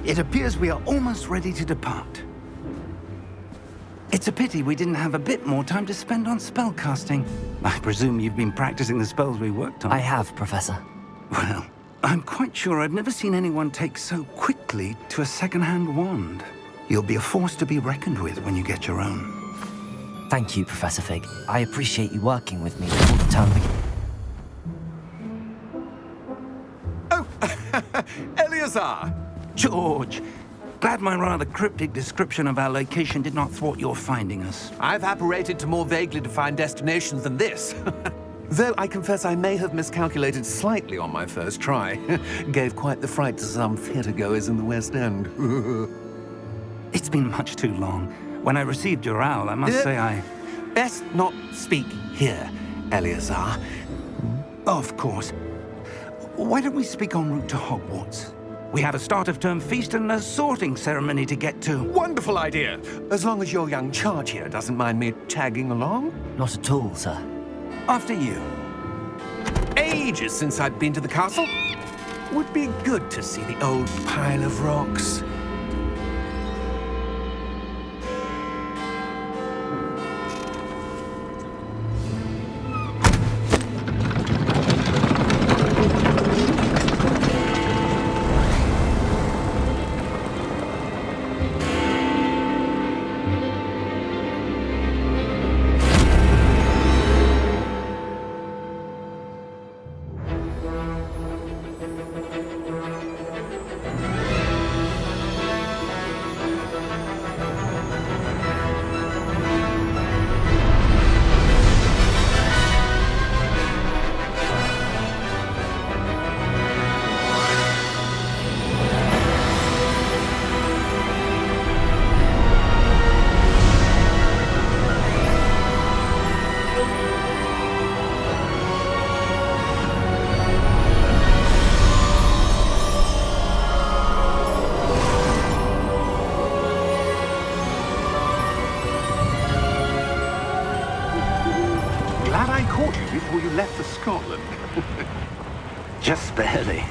It appears we are almost ready to depart. It's a pity we didn't have a bit more time to spend on spellcasting. I presume you've been practicing the spells we worked on. I have, Professor. Well, I'm quite sure I've never seen anyone take so quickly to a second-hand wand. You'll be a force to be reckoned with when you get your own. Thank you, Professor Fig. I appreciate you working with me before the term begins. Oh, Eleazar! George, glad my rather cryptic description of our location did not thwart your finding us. I've apparated to more vaguely defined destinations than this. Though I confess I may have miscalculated slightly on my first try. Gave quite the fright to some theatre-goers in the West End. It's been much too long. When I received your owl, I must say I... Best not speak here, Eleazar. Of course. Why don't we speak en route to Hogwarts? We have a start-of-term feast and a sorting ceremony to get to. Wonderful idea! As long as your young charge here doesn't mind me tagging along. Not at all, sir. After you. Ages since I've been to the castle. Would be good to see the old pile of rocks. Glad I caught you before you left for Scotland. Just barely.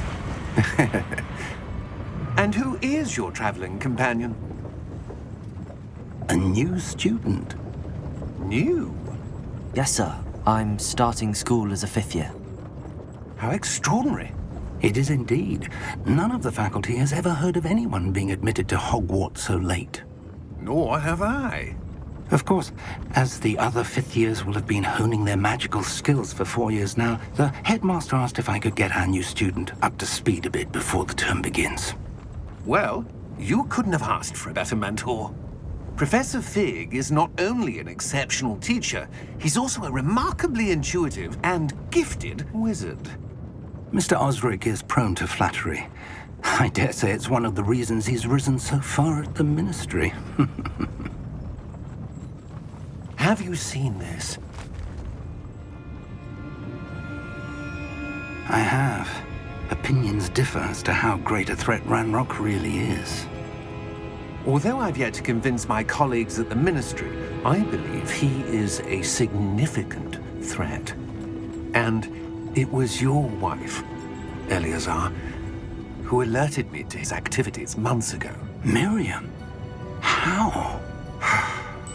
And who is your traveling companion? A new student. New? Yes, sir. I'm starting school as a 5th year. How extraordinary. It is indeed. None of the faculty has ever heard of anyone being admitted to Hogwarts so late. Nor have I. Of course, as the other 5th years will have been honing their magical skills for 4 years now, the headmaster asked if I could get our new student up to speed a bit before the term begins. Well, you couldn't have asked for a better mentor. Professor Fig is not only an exceptional teacher, he's also a remarkably intuitive and gifted wizard. Mr. Osric is prone to flattery. I dare say it's one of the reasons he's risen so far at the ministry. Have you seen this? I have. Opinions differ as to how great a threat Ranrock really is. Although I've yet to convince my colleagues at the ministry, I believe he is a significant threat. And it was your wife, Eleazar, who alerted me to his activities months ago. Miriam? How?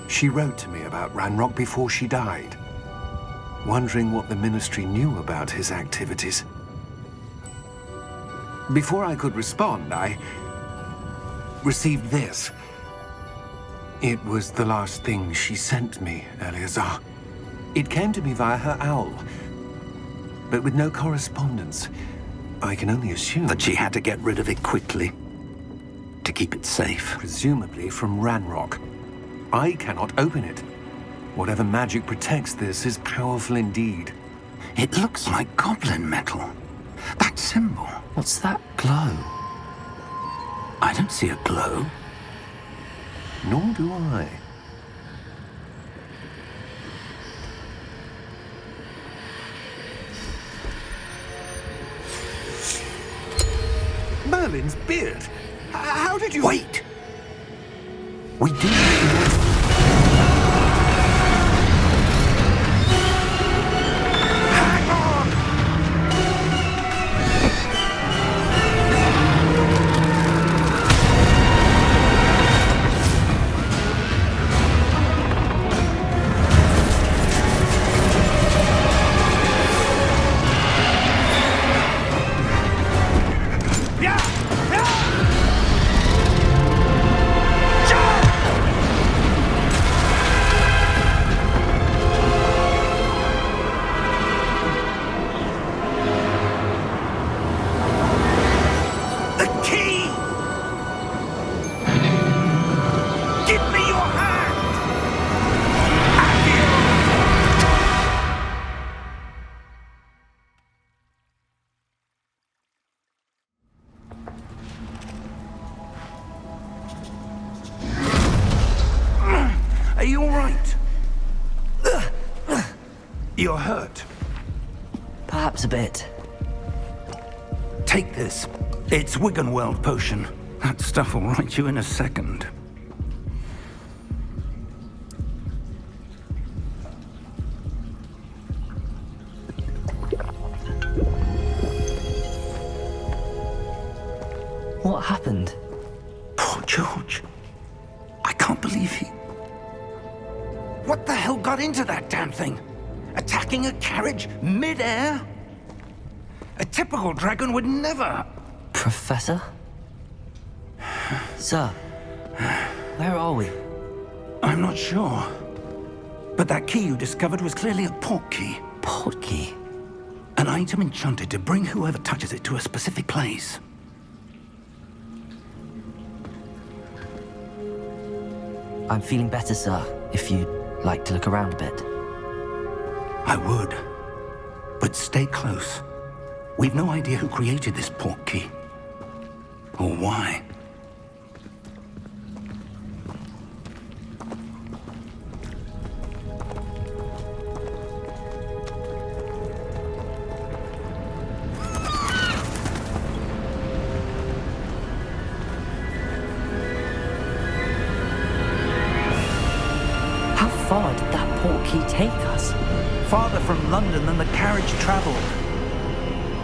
She wrote to me about Ranrock before she died, wondering what the ministry knew about his activities. Before I could respond, I received this. It was the last thing she sent me, Eleazar. It came to me via her owl, but with no correspondence. I can only assume That she had to get rid of it quickly, to keep it safe. presumably from Ranrock. I cannot open it. Whatever magic protects this is powerful indeed. It looks like goblin metal. That symbol. What's that glow? I don't see a glow. Nor do I. Merlin's beard. How did you... Wait! We do need to... Hang on! You're hurt. Perhaps a bit. Take this. It's Wiggenweld potion. That stuff will right you in a second. What happened? Poor George. I can't believe he... What the hell got into that damn thing? Attacking a carriage mid-air? A typical dragon would never... Professor? Sir, where are we? I'm not sure. But that key you discovered was clearly a port key. Port key? An item enchanted to bring whoever touches it to a specific place. I'm feeling better, sir, if you'd like to look around a bit. I would. But stay close. We've no idea who created this port key. Or why. How far did that port key take us? Farther from London than the carriage traveled.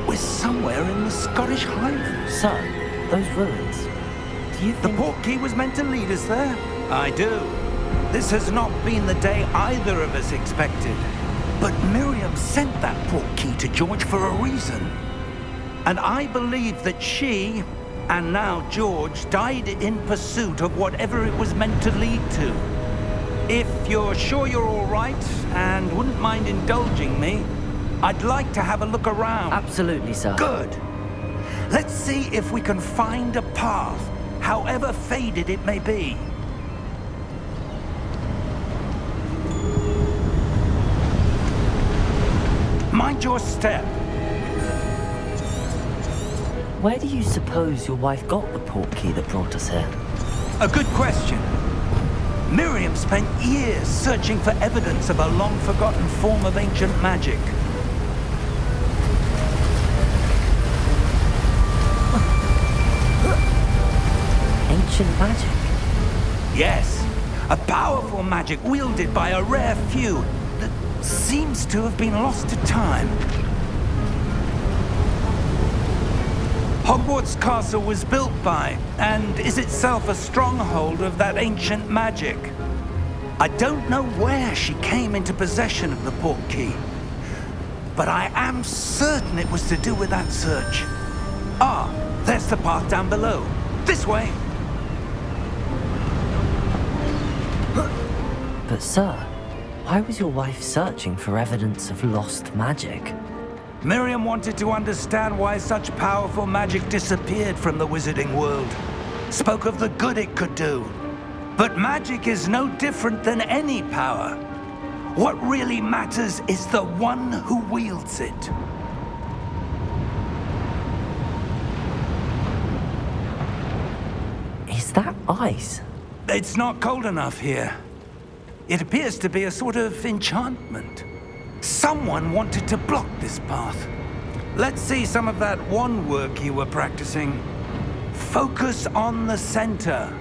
We're somewhere in the Scottish Highlands. Sir, those ruins. Do you The think... port key was meant to lead us there? I do. This has not been the day either of us expected. But Miriam sent that port key to George for a reason. And I believe that she, and now George, died in pursuit of whatever it was meant to lead to. If you're sure you're all right and wouldn't mind indulging me, I'd like to have a look around. Absolutely, sir. Good. Let's see if we can find a path, however faded it may be. Mind your step. Where do you suppose your wife got the port key that brought us here? A good question. Miriam spent years searching for evidence of a long-forgotten form of ancient magic. Ancient magic? Yes, a powerful magic wielded by a rare few that seems to have been lost to time. Hogwarts Castle was built by, and is itself a stronghold of that ancient magic. I don't know where she came into possession of the port key, but I am certain it was to do with that search. Ah, there's the path down below. This way. But sir, why was your wife searching for evidence of lost magic? Miriam wanted to understand why such powerful magic disappeared from the wizarding world. Spoke of the good it could do. But magic is no different than any power. What really matters is the one who wields it. Is that ice? It's not cold enough here. It appears to be a sort of enchantment. Someone wanted to block this path. Let's see some of that wand work you were practicing. Focus on the center.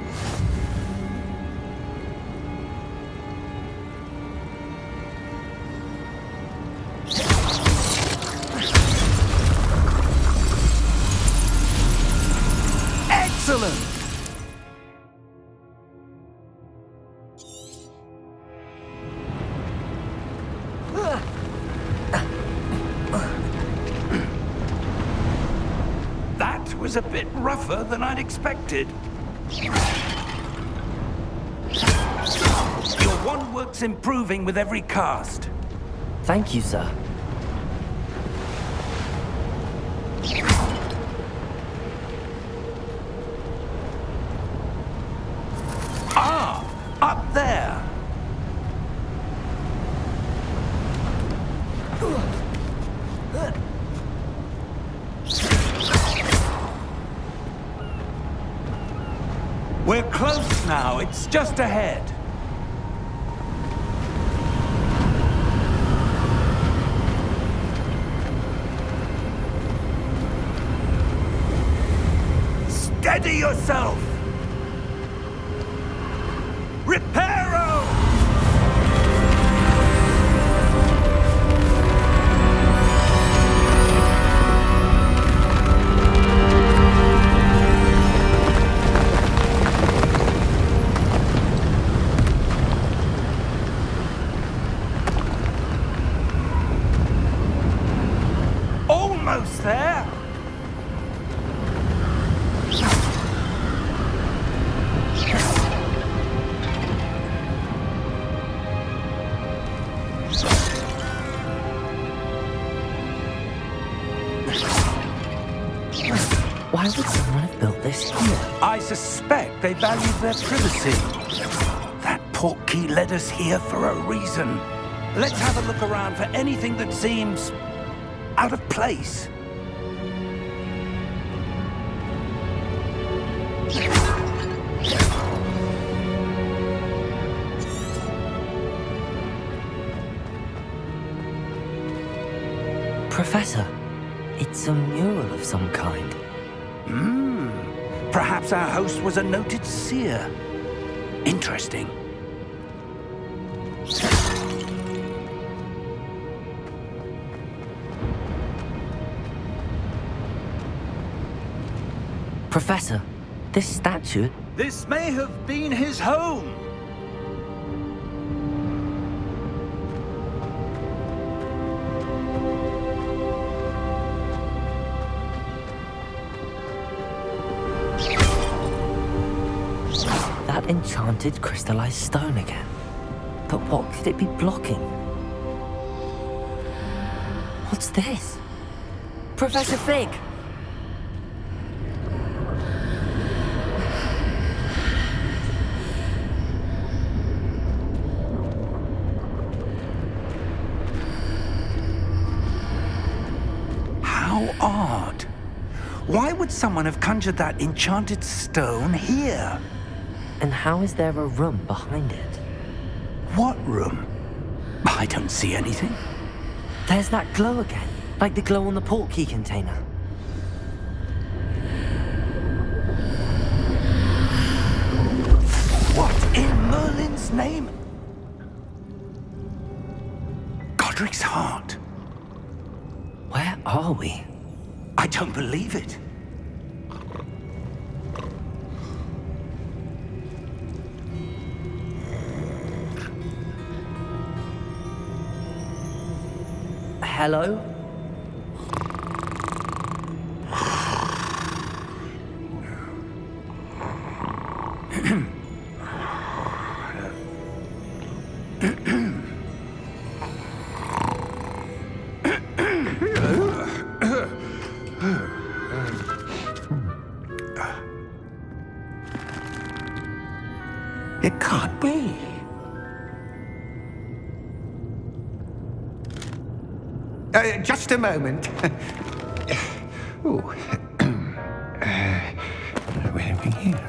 Excellent! That was a bit rougher than I'd expected. Your wand work's improving with every cast. Thank you, sir. Ah, up there. We're close now. It's just ahead. Steady yourself! Reparo! Almost there! Why would someone have built this here? I suspect they valued their privacy. That portkey led us here for a reason. Let's have a look around for anything that seems out of place. Professor, it's a mural of some kind. Perhaps our host was a noted seer. Interesting. Professor, this statue... This may have been his home. That enchanted crystallized stone again. But what could it be blocking? What's this? Professor Fig! How odd. Why would someone have conjured that enchanted stone here? And how is there a room behind it? What room? I don't see anything. There's that glow again, like the glow on the portkey container. What in Merlin's name? Godric's heart. Where are we? I don't believe it. Hello? It can't be. Just a moment. Oh. Where are we here?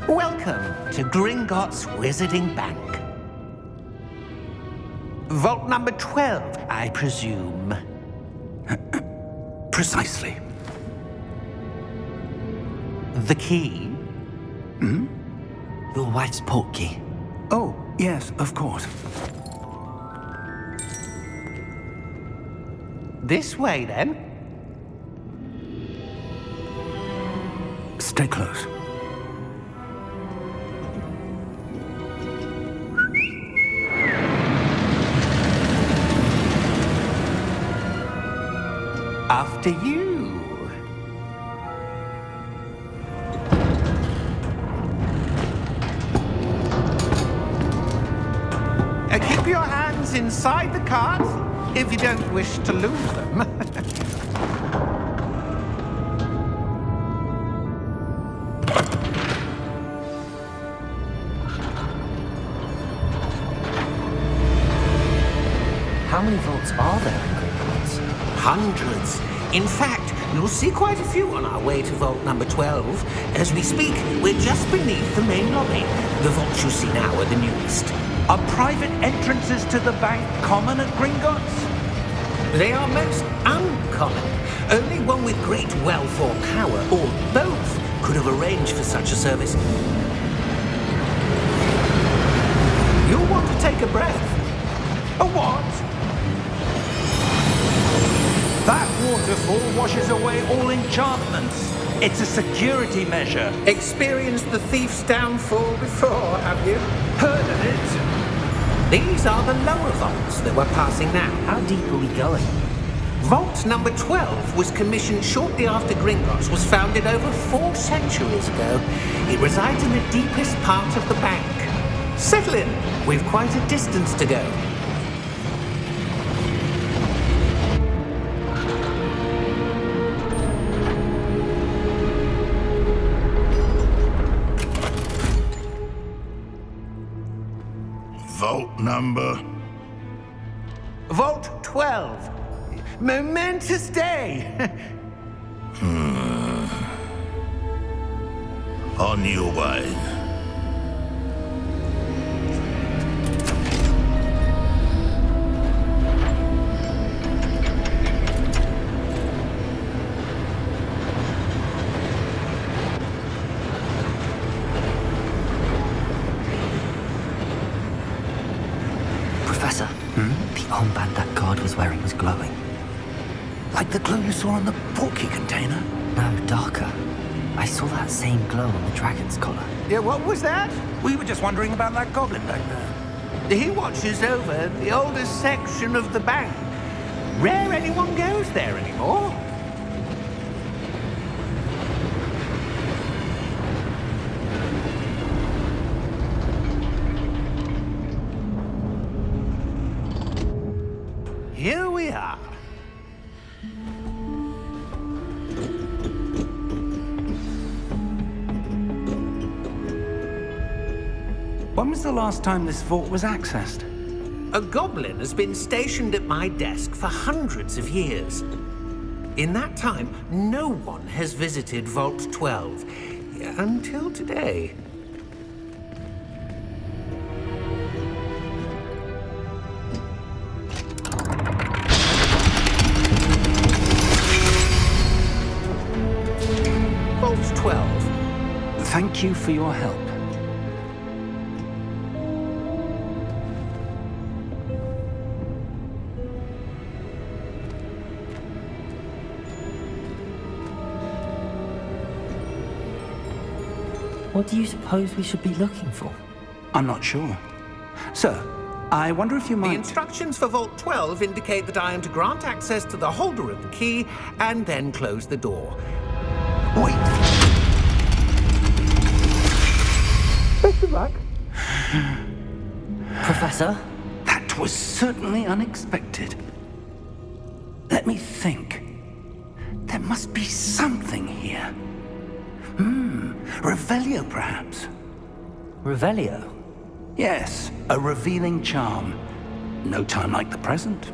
Welcome to Gringotts Wizarding Bank. Vault number 12, I presume. Precisely. The key? Your wife's portkey. Oh, yes, of course. This way, then. Stay close. After you. Keep your hands inside the cart if you don't wish to lose them. How many vaults are there in Gringotts? Hundreds. In fact, you'll see quite a few on our way to vault number 12. As we speak, we're just beneath the main lobby. The vaults you see now are the newest. Are private entrances to the bank common at Gringotts? They are most uncommon. Only one with great wealth or power, or both, could have arranged for such a service. You'll want to take a breath. A what? That waterfall washes away all enchantments. It's a security measure. Experienced the thief's downfall before, have you? Heard of it? These are the lower vaults that we're passing now. How deep are we going? Vault number 12 was commissioned shortly after Gringotts was founded over 4 centuries ago. It resides in the deepest part of the bank. Settle in. We've quite a distance to go. Vault number? Vault 12. Momentous day. On your way. Professor, the armband that guard was wearing was glowing. Like the glow you saw on the porky container? No, darker. I saw that same glow on the dragon's collar. Yeah, what was that? We were just wondering about that goblin back there. He watches over the oldest section of the bank. Rare anyone goes there anymore. Here we are. When was the last time this vault was accessed? A goblin has been stationed at my desk for hundreds of years. In that time, no one has visited Vault 12 until today. Vault 12. Thank you for your help. What do you suppose we should be looking for? I'm not sure. Sir, I wonder if you The might... instructions for Vault 12 indicate that I am to grant access to the holder of the key and then close the door. Wait! Best of luck. Professor? That was certainly unexpected. Let me think. There must be something here. Revelio, perhaps? Revelio? Yes, a revealing charm. No time like the present.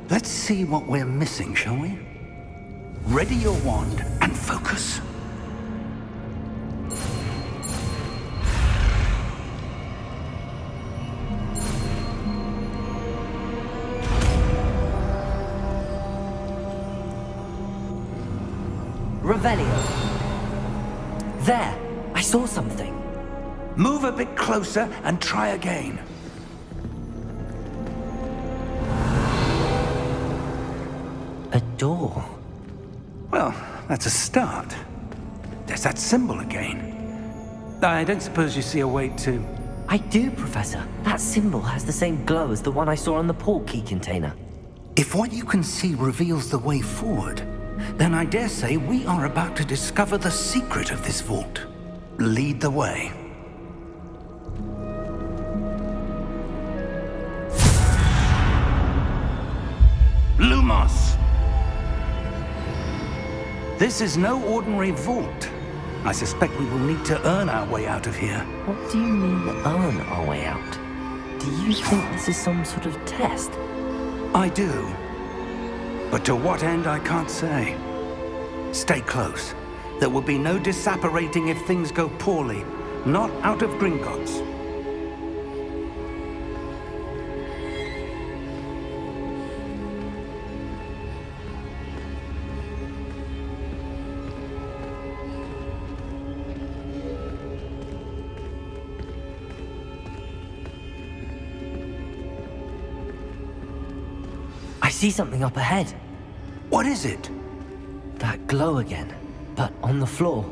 Let's see what we're missing, shall we? Ready your wand and focus. Revelio. There! I saw something. Move a bit closer and try again. A door. Well, that's a start. There's that symbol again. I don't suppose you see a way to... I do, Professor. That symbol has the same glow as the one I saw on the port key container. If what you can see reveals the way forward, then I dare say we are about to discover the secret of this vault. Lead the way. Lumos! This is no ordinary vault. I suspect we will need to earn our way out of here. What do you mean, earn our way out? Do you think this is some sort of test? I do. But to what end, I can't say. Stay close. There will be no disapparating if things go poorly. Not out of Gringotts. see something up ahead. What is it? That glow again, but on the floor.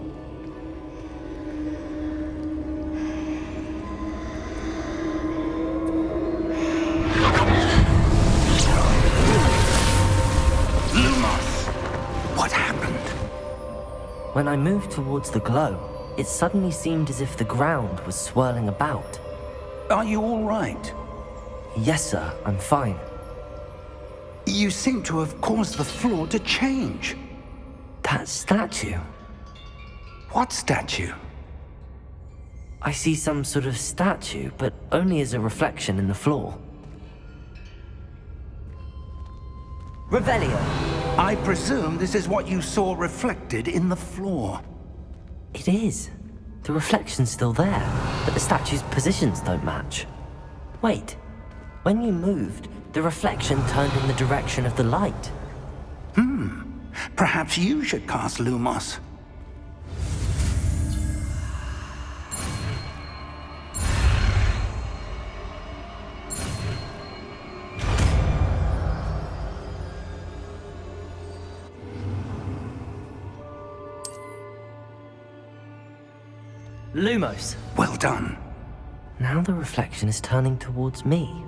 Lumos! What happened? When I moved towards the glow, it suddenly seemed as if the ground was swirling about. Are you all right? Yes, sir, I'm fine. You seem to have caused the floor to change. That statue. What statue? I see some sort of statue, but only as a reflection in the floor. Revelio. I presume this is what you saw reflected in the floor. It is. The reflection's still there, but the statue's positions don't match. Wait. When you moved, the reflection turned in the direction of the light. Perhaps you should cast Lumos. Lumos. Well done. Now the reflection is turning towards me.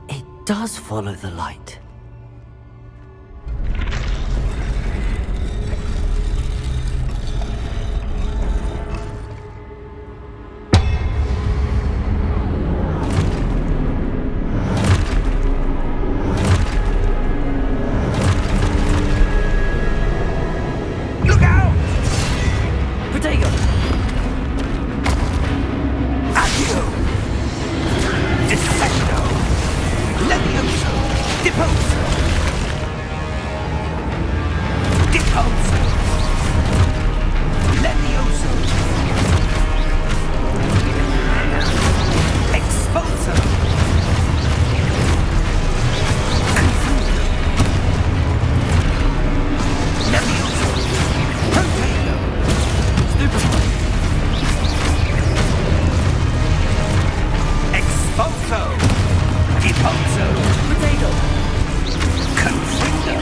It does follow the light. Look out! Protego! Accio! Defendo! Levioso! Deposo! Deposo! Levioso! Exposo! Levioso! Protego! Stupefy! Exposo! Deposo! Potato! Confundo!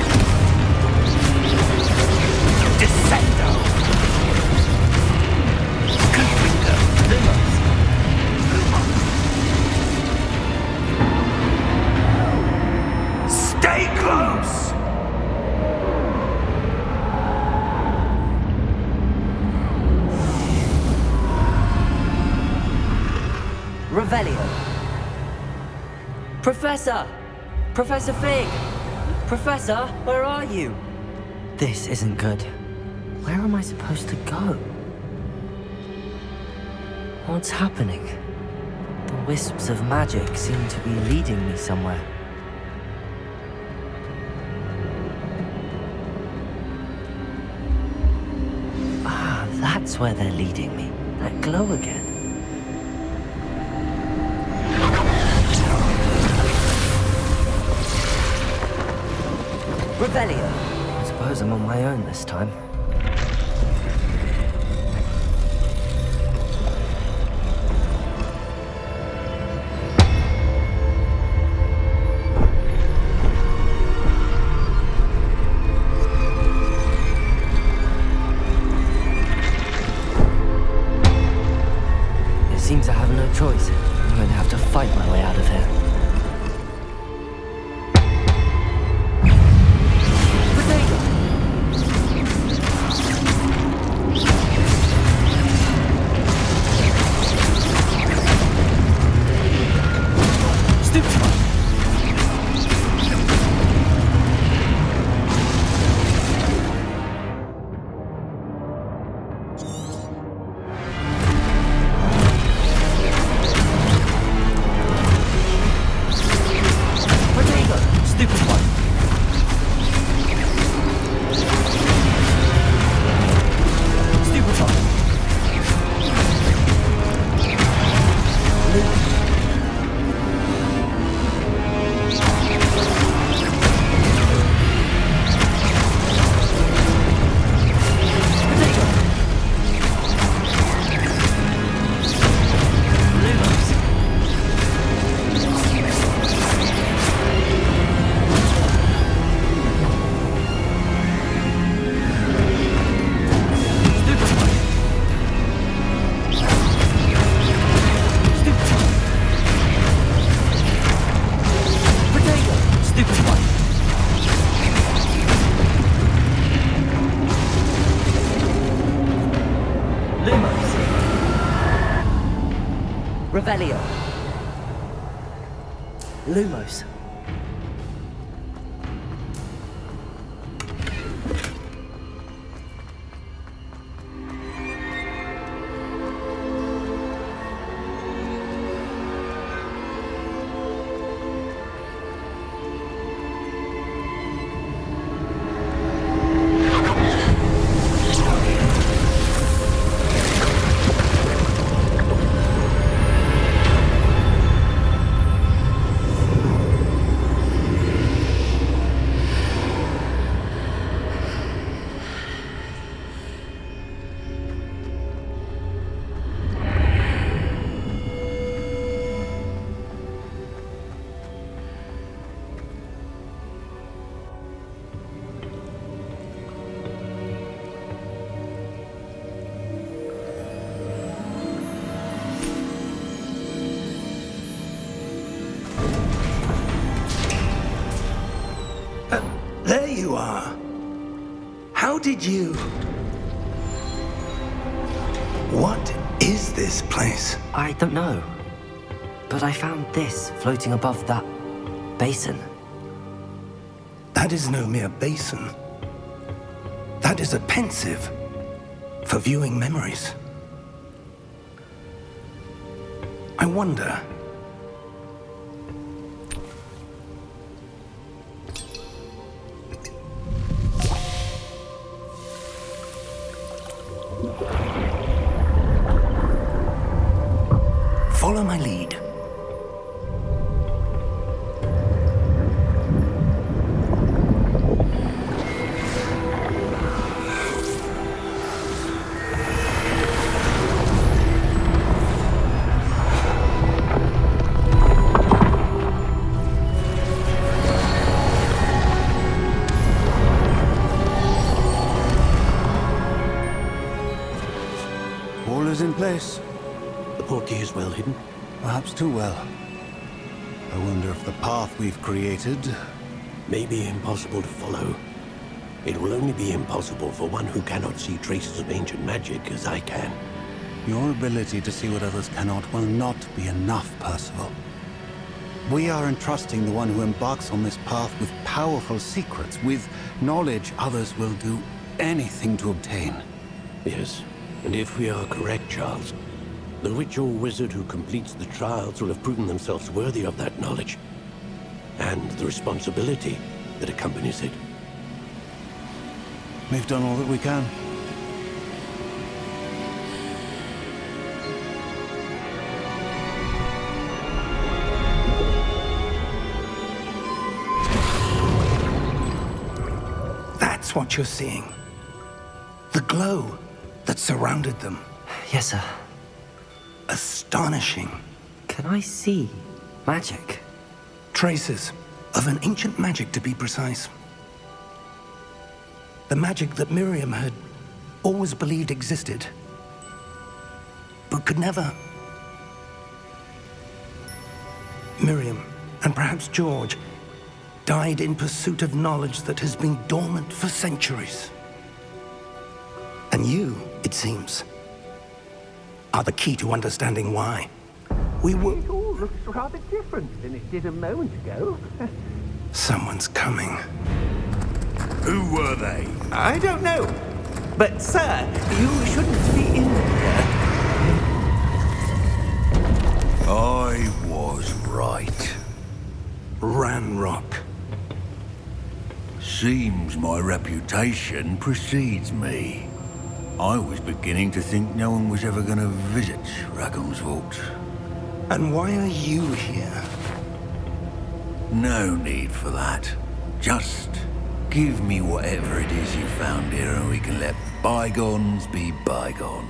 Descendo! Confundo! Lumos! Stay close! Revelio! Professor! Professor Fig! Professor, where are you? This isn't good. Where am I supposed to go? What's happening? The wisps of magic seem to be leading me somewhere. Ah, that's where they're leading me. That glow again. Revelio. I suppose I'm on my own this time. It seems I have no choice. I'm going to have to fight my way out of here. Lumos. There you are. How did you... What is this place? I don't know. But I found this floating above that basin. That is no mere basin. That is a pensive for viewing memories. I wonder... Follow my lead. All is in place. The portkey is well hidden. Perhaps too well. I wonder if the path we've created... May be impossible to follow. It will only be impossible for one who cannot see traces of ancient magic as I can. Your ability to see what others cannot will not be enough, Percival. We are entrusting the one who embarks on this path with powerful secrets, with knowledge others will do anything to obtain. Yes, and if we are correct, Charles, the witch or wizard who completes the trials will have proven themselves worthy of that knowledge, and the responsibility that accompanies it. We've done all that we can. That's what you're seeing. The glow that surrounded them. Yes, sir. Astonishing. Can I see magic? Traces of an ancient magic, to be precise. The magic that Miriam had always believed existed, but could never. Miriam, and perhaps George, died in pursuit of knowledge that has been dormant for centuries. And you, it seems, are the key to understanding why. We were... It all looks rather different than it did a moment ago. Someone's coming. Who were they? I don't know. But, sir, you shouldn't be in here. I was right. Ranrock. Seems my reputation precedes me. I was beginning to think no one was ever going to visit Rackham's Vault. And why are you here? No need for that. Just give me whatever it is you found here and we can let bygones be bygones.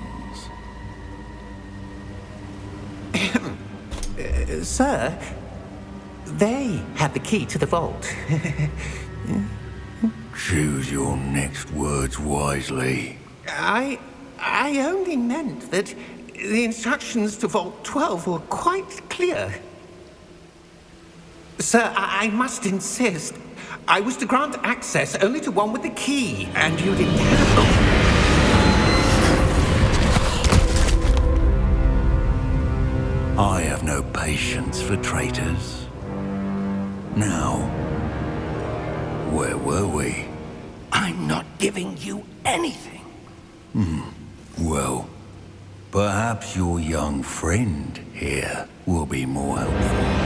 Sir, they have the key to the vault. Choose your next words wisely. I only meant that the instructions to Vault 12 were quite clear. Sir, I must insist. I was to grant access only to one with the key, and you didn't have... I have no patience for traitors. Now, where were we? I'm not giving you anything. Well, perhaps your young friend here will be more helpful.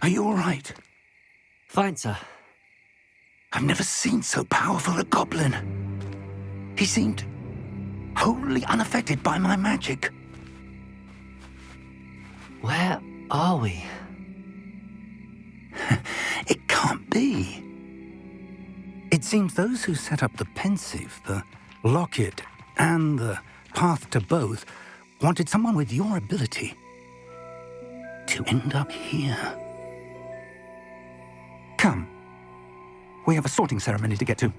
Are you all right? Fine, sir. I've never seen so powerful a goblin. He seemed wholly unaffected by my magic. Where are we? It can't be. It seems those who set up the pensive, the locket, and the path to both wanted someone with your ability to end up here. Come. We have a sorting ceremony to get to.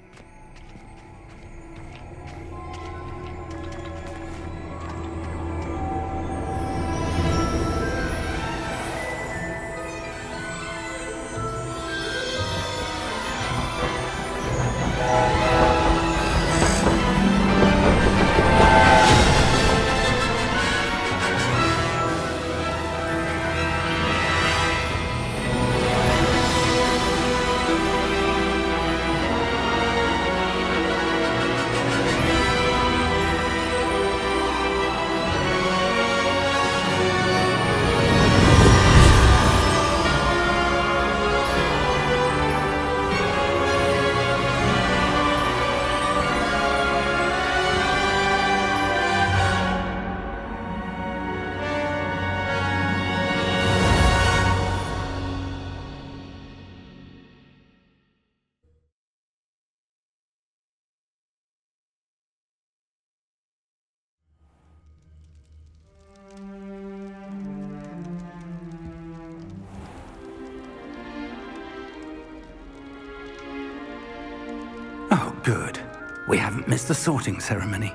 Oh, good. We haven't missed the sorting ceremony.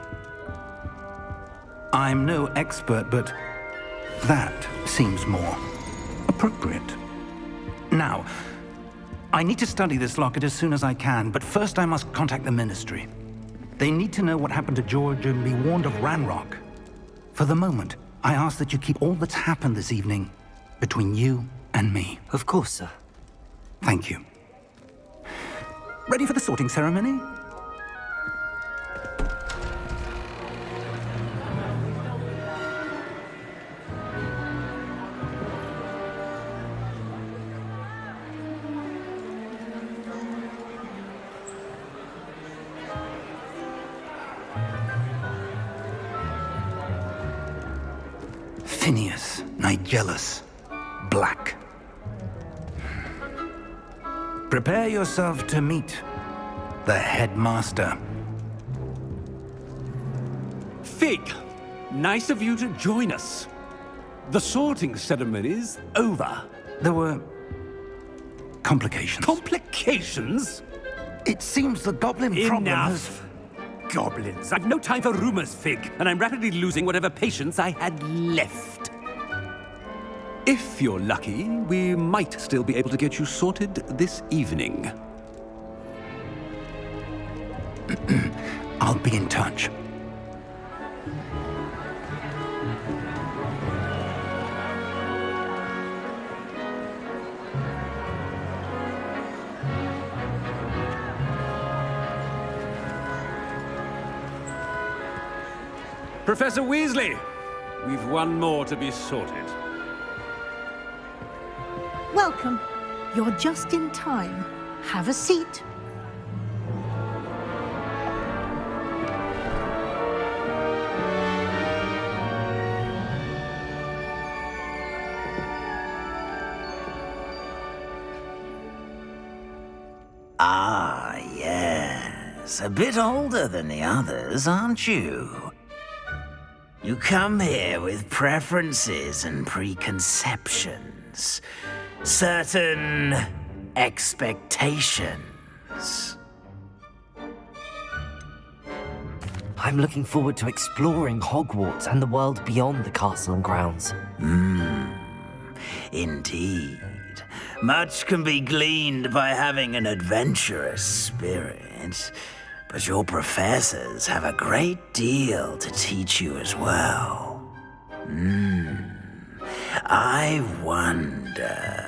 I'm no expert, but that seems more appropriate. Now, I need to study this locket as soon as I can, but first I must contact the Ministry. They need to know what happened to George and be warned of Ranrock. For the moment, I ask that you keep all that's happened this evening between you and me. Of course, sir. Thank you. Ready for the sorting ceremony? Phineas Nigellus Black. Prepare yourself to meet the headmaster. Fig, nice of you to join us. The sorting ceremony's over. There were complications. Complications? It seems the goblin problem has... Enough. Goblins. I've no time for rumors, Fig, and I'm rapidly losing whatever patience I had left. If you're lucky, we might still be able to get you sorted this evening. I'll be in touch. Professor Weasley, we've one more to be sorted. Welcome. You're just in time. Have a seat. Ah, yes. A bit older than the others, aren't you? You come here with preferences and preconceptions. Certain expectations. I'm looking forward to exploring Hogwarts and the world beyond the castle and grounds. Indeed. Much can be gleaned by having an adventurous spirit, but your professors have a great deal to teach you as well. I wonder...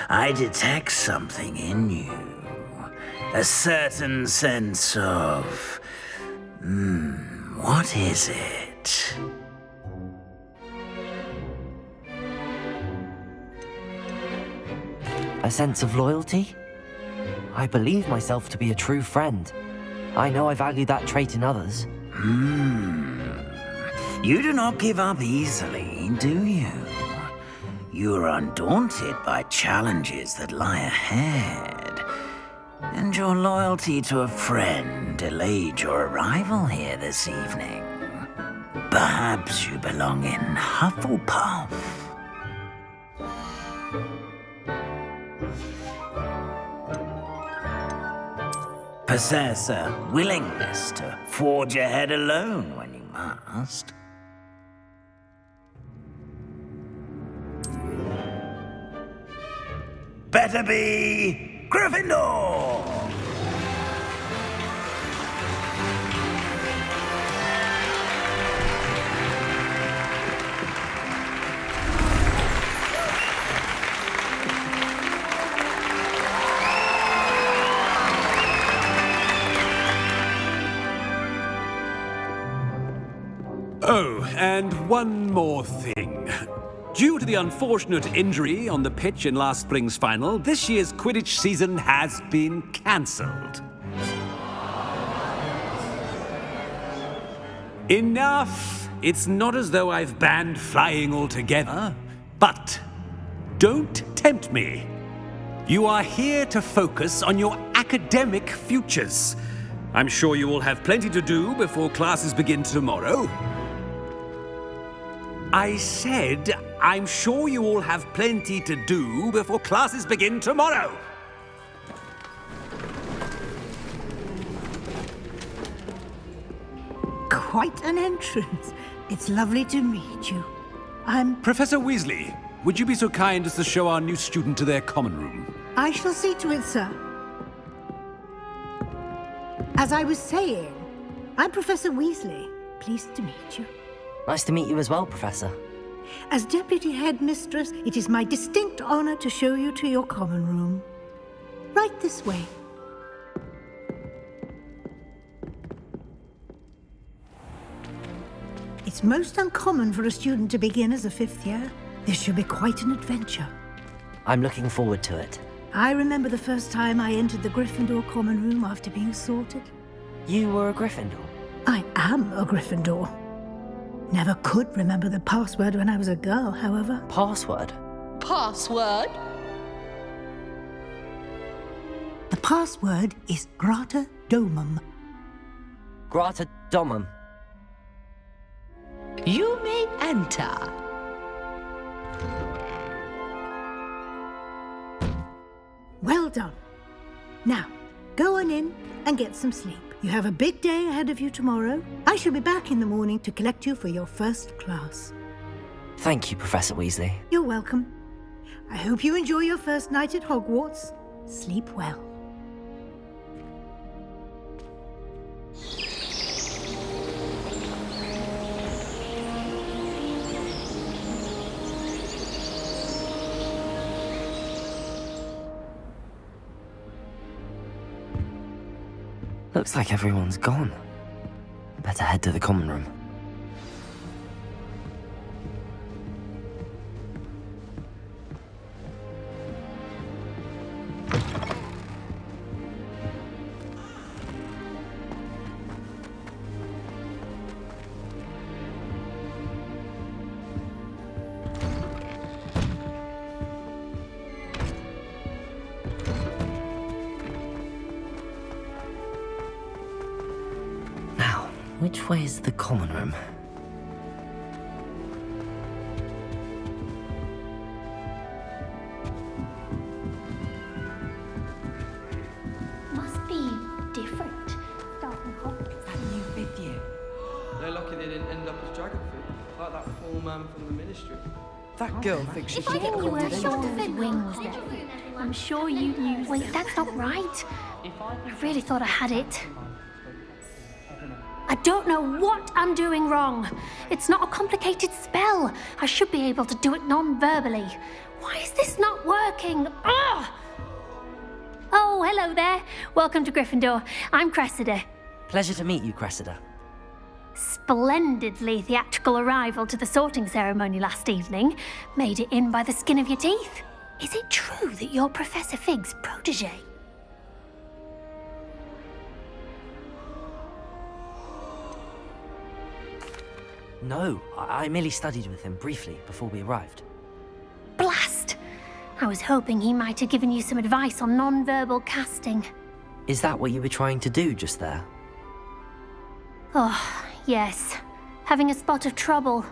I detect something in you. A certain sense of... what is it? A sense of loyalty? I believe myself to be a true friend. I know I value that trait in others. You do not give up easily, do you? You are undaunted by challenges that lie ahead. And your loyalty to a friend delayed your arrival here this evening. Perhaps you belong in Hufflepuff. Possess a willingness to forge ahead alone when you must. Better be Gryffindor! Oh, and one more thing. Due to the unfortunate injury on the pitch in last spring's final, this year's Quidditch season has been cancelled. Enough! It's not as though I've banned flying altogether, but don't tempt me. You are here to focus on your academic futures. I'm sure you will have plenty to do before classes begin tomorrow. I said, I'm sure you all have plenty to do before classes begin tomorrow. Quite an entrance. It's lovely to meet you. I'm... Professor Weasley, would you be so kind as to show our new student to their common room? I shall see to it, sir. As I was saying, I'm Professor Weasley. Pleased to meet you. Nice to meet you as well, Professor. As Deputy Headmistress, it is my distinct honor to show you to your common room. Right this way. It's most uncommon for a student to begin as a fifth year. This should be quite an adventure. I'm looking forward to it. I remember the first time I entered the Gryffindor common room after being sorted. You were a Gryffindor? I am a Gryffindor. Never could remember the password when I was a girl, however. Password? Password? The password is Grata Domum. Grata Domum. You may enter. Well done. Now, go on in and get some sleep. You have a big day ahead of you tomorrow. I shall be back in the morning to collect you for your first class. Thank you, Professor Weasley. You're welcome. I hope you enjoy your first night at Hogwarts. Sleep well. Looks like everyone's gone. Better head to the common room. Which way is the common room? Must be different. Starting Hogwarts. That new fifth year. They're lucky they didn't end up as dragon food, like that poor man from the ministry. That girl thinks she If I think you were sure his wing was there, I'm sure you'd use. Wait, that's not right. I really thought I had it. I don't know what I'm doing wrong. It's not a complicated spell. I should be able to do it non-verbally. Why is this not working? Ugh! Oh, hello there. Welcome to Gryffindor. I'm Cressida. Pleasure to meet you, Cressida. Splendidly theatrical arrival to the sorting ceremony last evening. Made it in by the skin of your teeth. Is it true that you're Professor Fig's protege? No, I merely studied with him briefly before we arrived. Blast! I was hoping he might have given you some advice on non-verbal casting. Is that what you were trying to do just there? Oh, yes. Having a spot of trouble.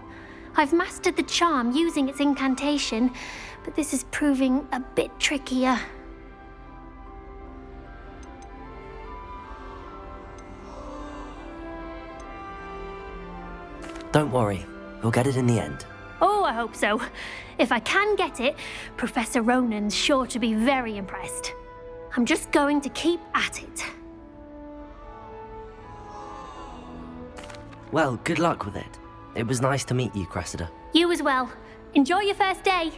I've mastered the charm using its incantation, but this is proving a bit trickier. Don't worry, we'll get it in the end. Oh, I hope so. If I can get it, Professor Ronan's sure to be very impressed. I'm just going to keep at it. Well, good luck with it. It was nice to meet you, Cressida. You as well. Enjoy your first day.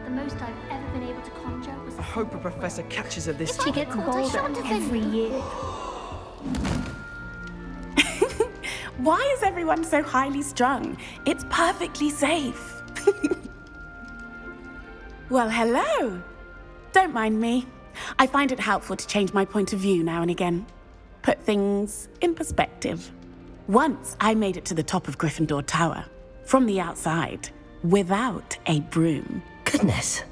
The most I've ever been able to conjure was... I hope a professor catches her this She time. gets bolder every year. Why is everyone so highly strung? It's perfectly safe. Well, hello. Don't mind me. I find it helpful to change my point of view now and again. Put things in perspective. Once I made it to the top of Gryffindor Tower, from the outside, without a broom. Goodness.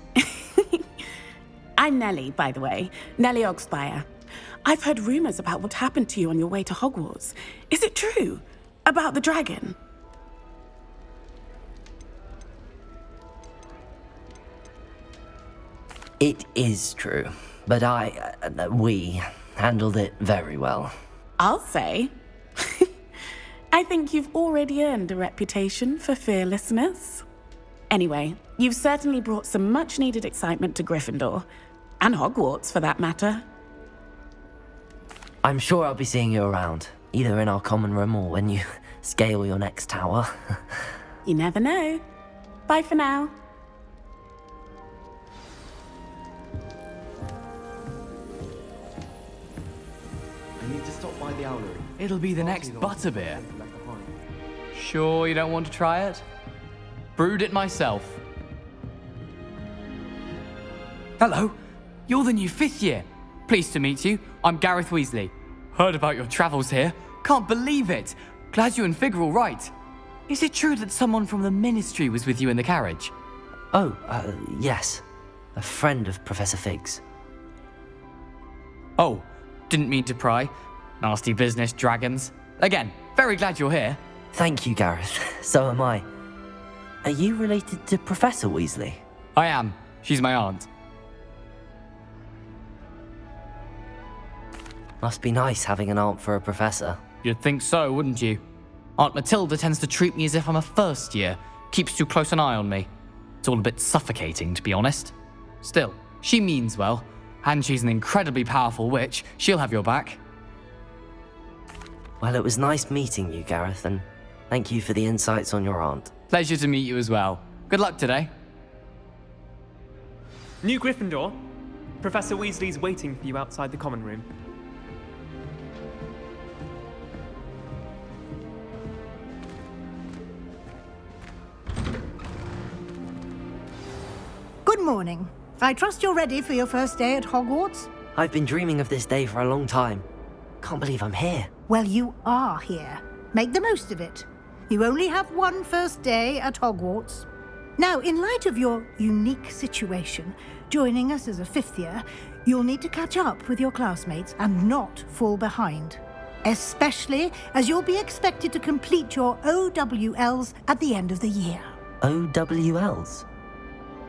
I'm Nellie, by the way. Nellie Ogspire. I've heard rumors about what happened to you on your way to Hogwarts. Is it true? About the dragon? It is true, but we handled it very well. I'll say. I think you've already earned a reputation for fearlessness. Anyway, you've certainly brought some much-needed excitement to Gryffindor. And Hogwarts, for that matter. I'm sure I'll be seeing you around, either in our common room or when you scale your next tower. You never know. Bye for now. I need to stop by the owlery. It'll be the next butterbeer. Sure you don't want to try it? Brewed it myself. Hello, you're the new fifth year. Pleased to meet you. I'm Gareth Weasley. Heard about your travels here. Can't believe it. Glad you and Fig are all right. Is it true that someone from the ministry was with you in the carriage? Oh, yes. A friend of Professor Fig's. Oh, didn't mean to pry. Nasty business, dragons. Again, very glad you're here. Thank you, Gareth. So am I. Are you related to Professor Weasley? I am. She's my aunt. Must be nice having an aunt for a professor. You'd think so, wouldn't you? Aunt Matilda tends to treat me as if I'm a first year. Keeps too close an eye on me. It's all a bit suffocating, to be honest. Still, she means well. And she's an incredibly powerful witch. She'll have your back. Well, it was nice meeting you, Gareth, and thank you for the insights on your aunt. Pleasure to meet you as well. Good luck today. New Gryffindor? Professor Weasley's waiting for you outside the common room. Good morning. I trust you're ready for your first day at Hogwarts? I've been dreaming of this day for a long time. Can't believe I'm here. Well, you are here. Make the most of it. You only have one first day at Hogwarts. Now, in light of your unique situation, joining us as a fifth year, you'll need to catch up with your classmates and not fall behind. Especially as you'll be expected to complete your OWLs at the end of the year. OWLs?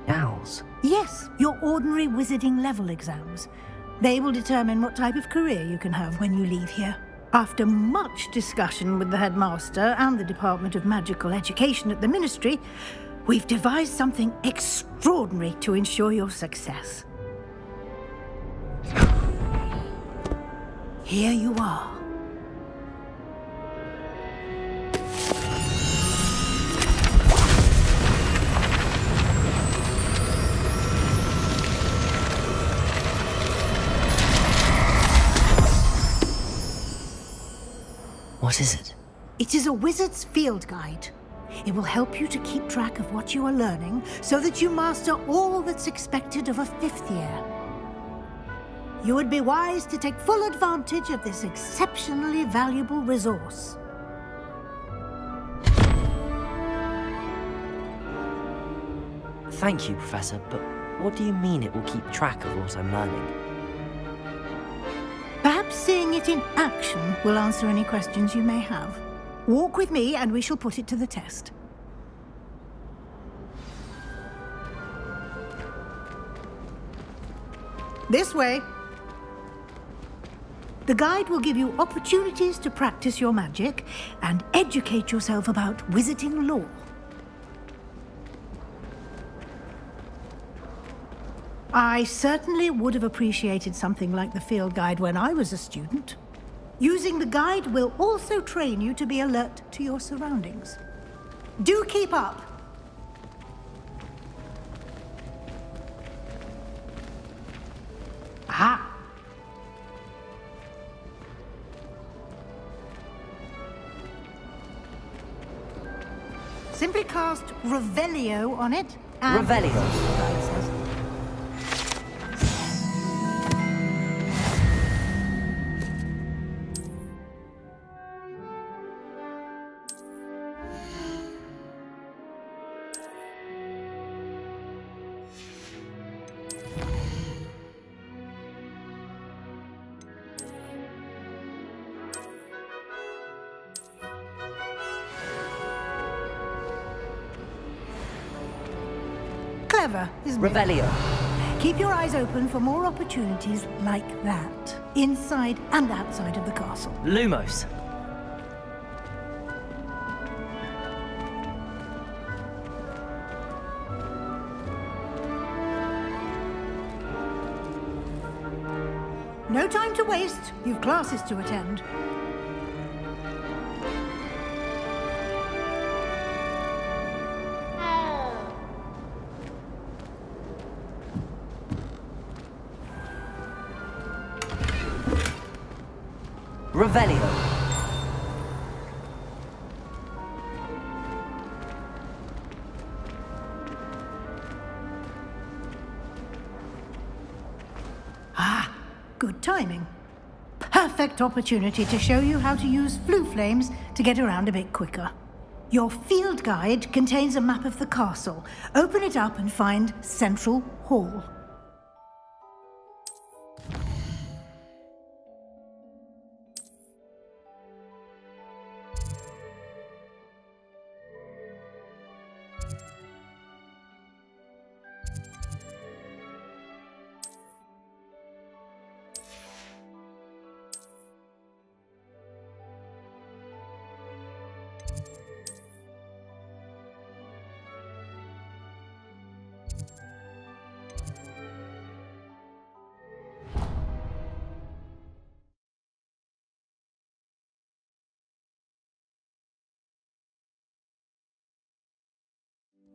Owls? Yes, your ordinary wizarding level exams. They will determine what type of career you can have when you leave here. After much discussion with the headmaster and the Department of Magical Education at the Ministry, we've devised something extraordinary to ensure your success. Here you are. What is it? It is a wizard's field guide. It will help you to keep track of what you are learning so that you master all that's expected of a fifth year. You would be wise to take full advantage of this exceptionally valuable resource. Thank you, Professor, but what do you mean it will keep track of what I'm learning? Perhaps seeing it in action will answer any questions you may have. Walk with me and we shall put it to the test. This way. The guide will give you opportunities to practice your magic and educate yourself about wizarding lore. I certainly would have appreciated something like the field guide when I was a student. Using the guide will also train you to be alert to your surroundings. Do keep up! Aha! Simply cast Revelio on it and... Revelio? The guide says. Clever, isn't it? Revelio. Keep your eyes open for more opportunities like that, inside and outside of the castle. Lumos. No time to waste. You've classes to attend. Revelio. Ah, good timing. Perfect opportunity to show you how to use flue flames to get around a bit quicker. Your field guide contains a map of the castle. Open it up and find Central Hall.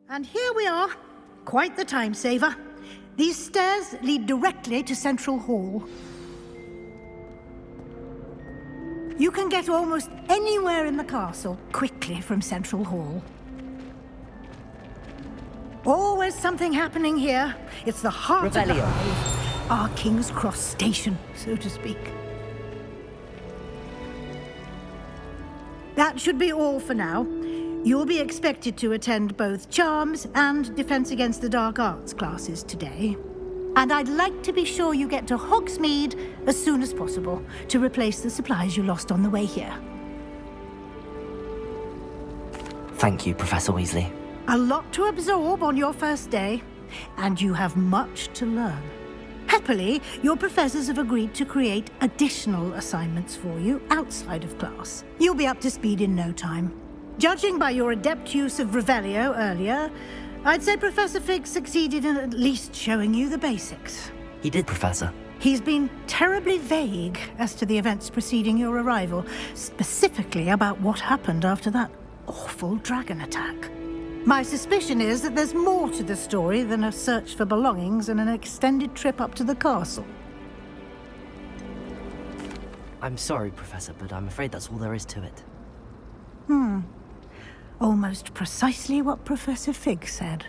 And here we are. Quite the time saver. These stairs lead directly to Central Hall. You can get almost anywhere in the castle quickly from Central Hall. Always something happening here. It's the heart of the Revelio. Hive, our King's Cross station, so to speak. That should be all for now. You'll be expected to attend both Charms and Defense Against the Dark Arts classes today. And I'd like to be sure you get to Hogsmeade as soon as possible to replace the supplies you lost on the way here. Thank you, Professor Weasley. A lot to absorb on your first day, and you have much to learn. Happily, your professors have agreed to create additional assignments for you outside of class. You'll be up to speed in no time. Judging by your adept use of Revelio earlier, I'd say Professor Fig succeeded in at least showing you the basics. He did, Professor. He's been terribly vague as to the events preceding your arrival, specifically about what happened after that awful dragon attack. My suspicion is that there's more to the story than a search for belongings and an extended trip up to the castle. I'm sorry, Professor, but I'm afraid that's all there is to it. Almost precisely what Professor Fig said.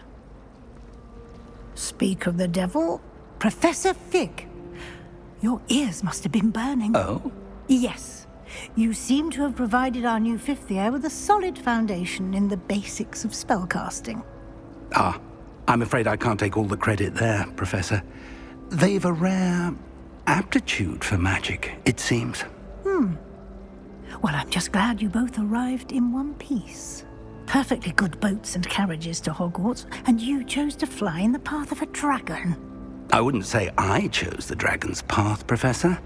Speak of the devil, Professor Fig. Your ears must have been burning. Oh? Yes. You seem to have provided our new fifth year with a solid foundation in the basics of spellcasting. Ah, I'm afraid I can't take all the credit there, Professor. They've a rare aptitude for magic, it seems. Well, I'm just glad you both arrived in one piece. Perfectly good boats and carriages to Hogwarts, and you chose to fly in the path of a dragon. I wouldn't say I chose the dragon's path, Professor.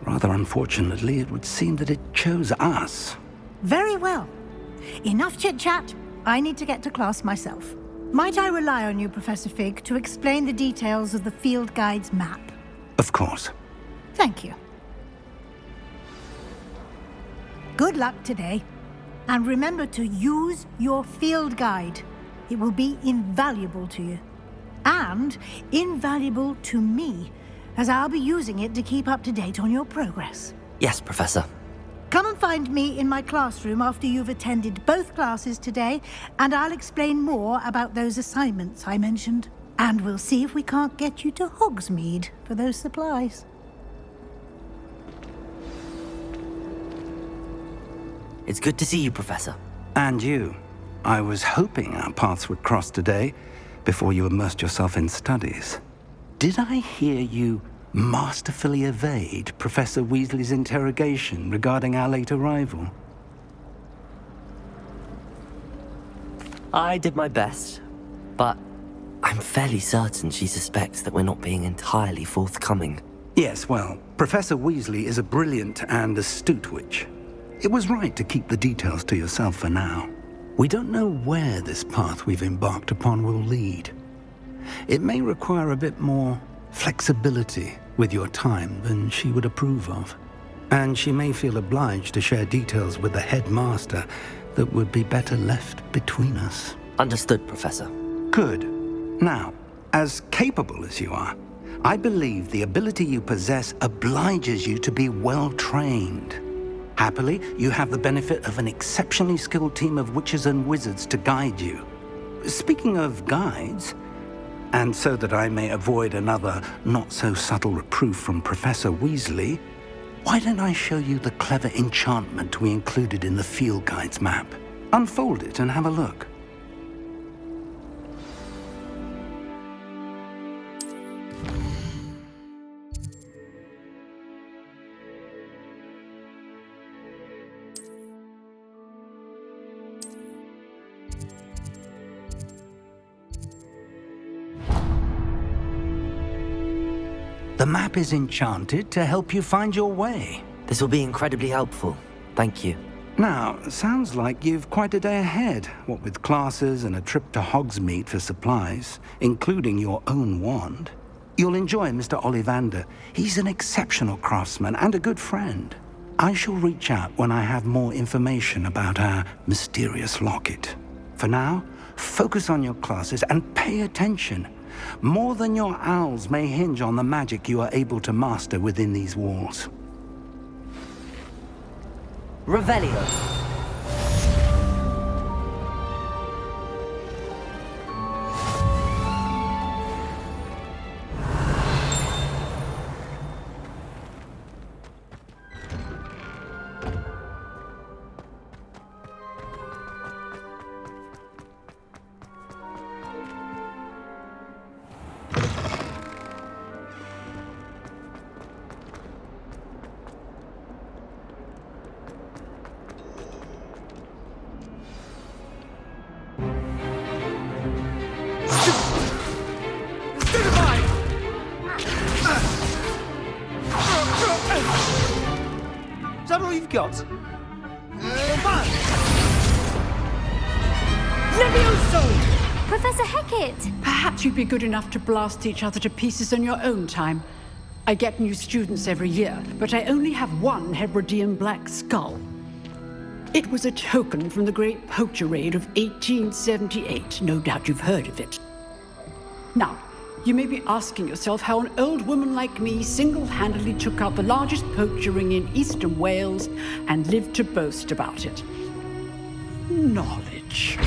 Rather unfortunately, it would seem that it chose us. Very well. Enough chit-chat. I need to get to class myself. Might I rely on you, Professor Fig, to explain the details of the field guide's map? Of course. Thank you. Good luck today. And remember to use your field guide. It will be invaluable to you. And invaluable to me, as I'll be using it to keep up to date on your progress. Yes, Professor. Come and find me in my classroom after you've attended both classes today, and I'll explain more about those assignments I mentioned. And we'll see if we can't get you to Hogsmeade for those supplies. It's good to see you, Professor. And you. I was hoping our paths would cross today, before you immersed yourself in studies. Did I hear you masterfully evade Professor Weasley's interrogation regarding our late arrival? I did my best, but I'm fairly certain she suspects that we're not being entirely forthcoming. Yes, well, Professor Weasley is a brilliant and astute witch. It was right to keep the details to yourself for now. We don't know where this path we've embarked upon will lead. It may require a bit more flexibility with your time than she would approve of. And she may feel obliged to share details with the headmaster that would be better left between us. Understood, Professor. Good. Now, as capable as you are, I believe the ability you possess obliges you to be well trained. Happily, you have the benefit of an exceptionally skilled team of witches and wizards to guide you. Speaking of guides, and so that I may avoid another not-so-subtle reproof from Professor Weasley, why don't I show you the clever enchantment we included in the field guide's map? Unfold it and have a look. The map is enchanted to help you find your way. This will be incredibly helpful. Thank you. Now, sounds like you've quite a day ahead, what with classes and a trip to Hogsmeade for supplies, including your own wand. You'll enjoy Mr. Ollivander. He's an exceptional craftsman and a good friend. I shall reach out when I have more information about our mysterious locket. For now, focus on your classes and pay attention. More than your owls may hinge on the magic you are able to master within these walls. Revelio. Is that all you've got? Levioso! Professor Hecat! Perhaps you'd be good enough to blast each other to pieces in your own time. I get new students every year, but I only have one Hebridean black skull. It was a token from the Great Poacher Raid of 1878. No doubt you've heard of it. Now, you may be asking yourself how an old woman like me single-handedly took out the largest poacher ring in eastern Wales and lived to boast about it. Knowledge.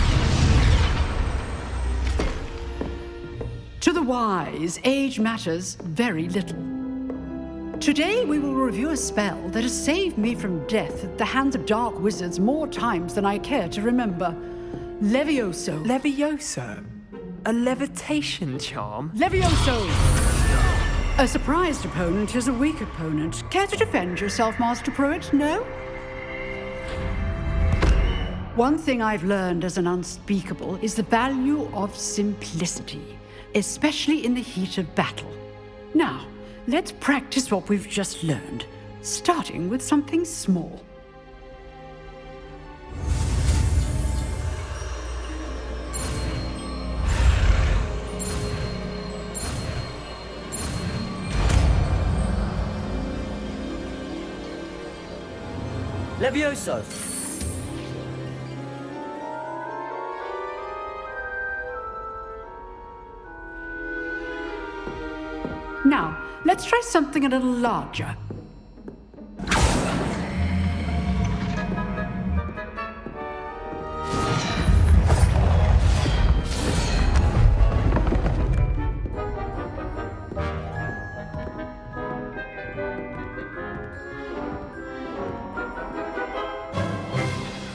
To the wise, age matters very little. Today we will review a spell that has saved me from death at the hands of dark wizards more times than I care to remember. Levioso. Levioso? A levitation charm? Levioso! A surprised opponent is a weak opponent. Care to defend yourself, Master Pruitt? No? One thing I've learned as an unspeakable is the value of simplicity, especially in the heat of battle. Now, let's practice what we've just learned, starting with something small. Levioso. Now, let's try something a little larger.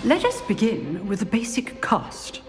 Let us begin with the basic cast.